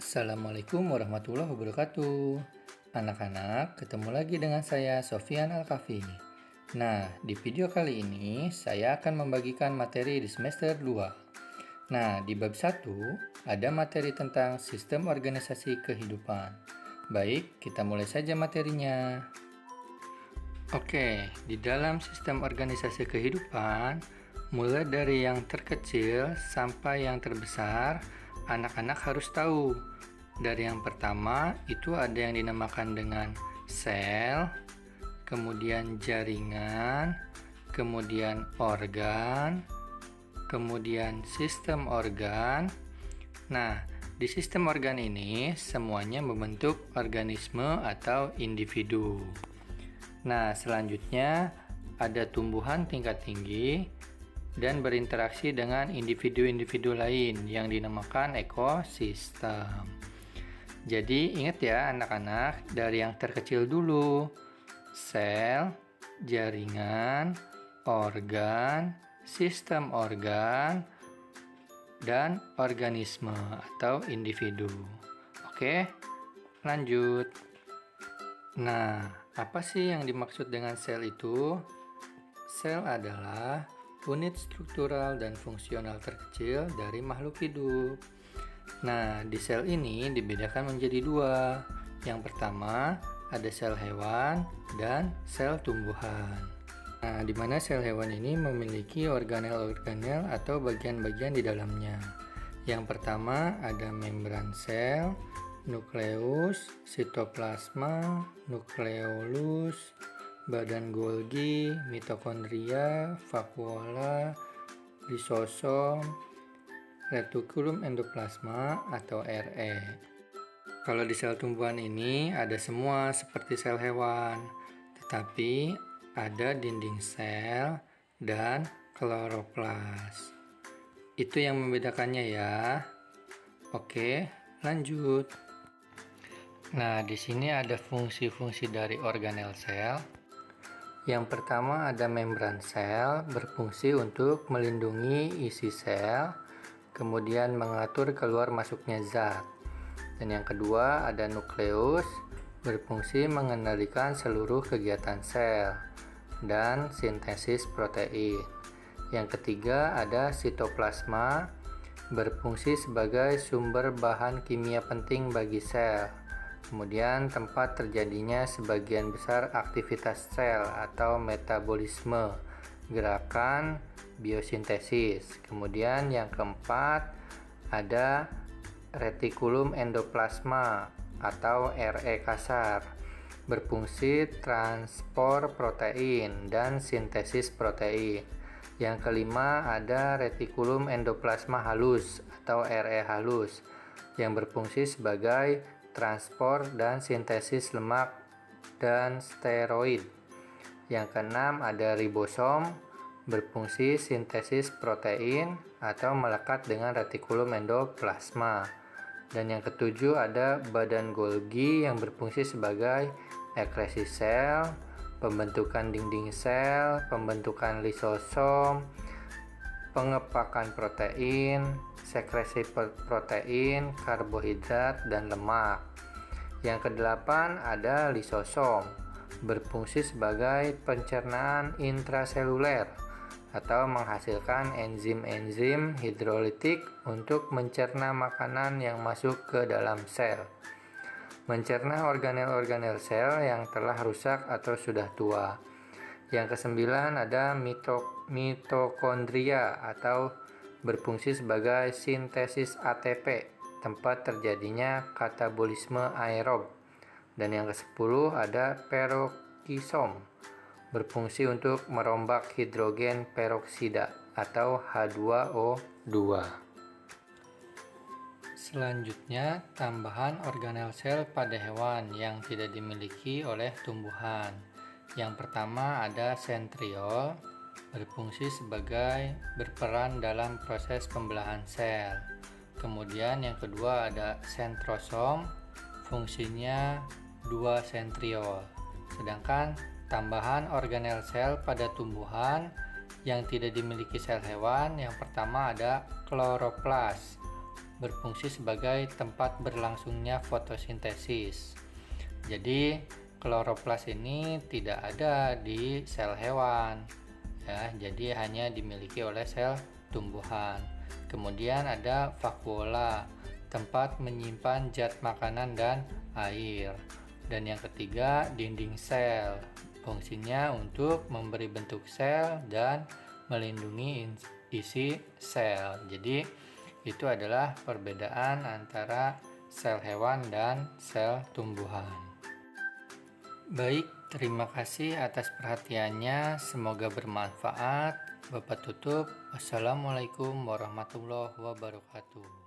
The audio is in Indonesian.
Assalamualaikum warahmatullahi wabarakatuh. Anak-anak, ketemu lagi dengan saya Sofyan Al-Kafi. Nah, di video kali ini saya akan membagikan materi di semester 2. Nah, di bab 1 ada materi tentang sistem organisasi kehidupan. Baik, kita mulai saja materinya. Oke, di dalam sistem organisasi kehidupan, mulai dari yang terkecil sampai yang terbesar, anak-anak harus tahu. Dari yang pertama itu ada yang dinamakan dengan sel, kemudian jaringan, kemudian organ, kemudian sistem organ. Nah, di sistem organ ini semuanya membentuk organisme atau individu. Nah, selanjutnya ada tumbuhan tingkat tinggi dan berinteraksi dengan individu-individu lain yang dinamakan ekosistem. Jadi ingat ya anak-anak, dari yang terkecil dulu, sel, jaringan, organ, sistem organ, dan organisme atau individu. Oke, lanjut. Nah, apa sih yang dimaksud dengan sel itu? Sel adalah unit struktural dan fungsional terkecil dari makhluk hidup. Nah, di sel ini dibedakan menjadi dua. Yang pertama, ada sel hewan dan sel tumbuhan. Nah, di mana sel hewan ini memiliki organel-organel atau bagian-bagian di dalamnya. Yang pertama, ada membran sel, nukleus, sitoplasma, nukleolus, badan Golgi, mitokondria, vakuola, lisosom, retikulum endoplasma atau RE. Kalau di sel tumbuhan ini ada semua seperti sel hewan, tetapi ada dinding sel dan kloroplas. Itu yang membedakannya ya. Oke, lanjut. Nah, di sini ada fungsi-fungsi dari organel sel. Yang pertama ada membran sel, berfungsi untuk melindungi isi sel, kemudian mengatur keluar masuknya zat. Dan yang kedua ada nukleus, berfungsi mengendalikan seluruh kegiatan sel dan sintesis protein. Yang ketiga ada sitoplasma, berfungsi sebagai sumber bahan kimia penting bagi sel. Kemudian tempat terjadinya sebagian besar aktivitas sel atau metabolisme, gerakan biosintesis. Kemudian yang keempat ada retikulum endoplasma atau RE kasar, berfungsi transport protein dan sintesis protein. Yang kelima ada retikulum endoplasma halus atau RE halus, yang berfungsi sebagai transport dan sintesis lemak dan steroid. Yang keenam ada ribosom, berfungsi sintesis protein atau melekat dengan retikulum endoplasma. Dan yang ketujuh ada badan Golgi yang berfungsi sebagai ekresi sel, pembentukan dinding sel, pembentukan lisosom, pengepakan protein, sekresi protein, karbohidrat, dan lemak. Yang kedelapan ada lisosom, berfungsi sebagai pencernaan intraseluler atau menghasilkan enzim-enzim hidrolitik untuk mencerna makanan yang masuk ke dalam sel, mencerna organel-organel sel yang telah rusak atau sudah tua. Yang kesembilan ada mitokondria atau berfungsi sebagai sintesis ATP, tempat terjadinya katabolisme aerob. Dan yang ke-10 ada peroksisom, berfungsi untuk merombak hidrogen peroksida atau H2O2. Selanjutnya, tambahan organel sel pada hewan yang tidak dimiliki oleh tumbuhan. Yang pertama ada sentriol, berfungsi sebagai berperan dalam proses pembelahan sel. Kemudian yang kedua ada sentrosom, fungsinya 2 sentriol. Sedangkan tambahan organel sel pada tumbuhan yang tidak dimiliki sel hewan, yang pertama ada kloroplas, berfungsi sebagai tempat berlangsungnya fotosintesis. Jadi kloroplas ini tidak ada di sel hewan, ya, jadi hanya dimiliki oleh sel tumbuhan. Kemudian ada vakuola, tempat menyimpan zat makanan dan air. Dan yang ketiga, dinding sel, fungsinya untuk memberi bentuk sel dan melindungi isi sel. Jadi itu adalah perbedaan antara sel hewan dan sel tumbuhan. Baik, terima kasih atas perhatiannya. Semoga bermanfaat. Bapak tutup. Wassalamualaikum warahmatullahi wabarakatuh.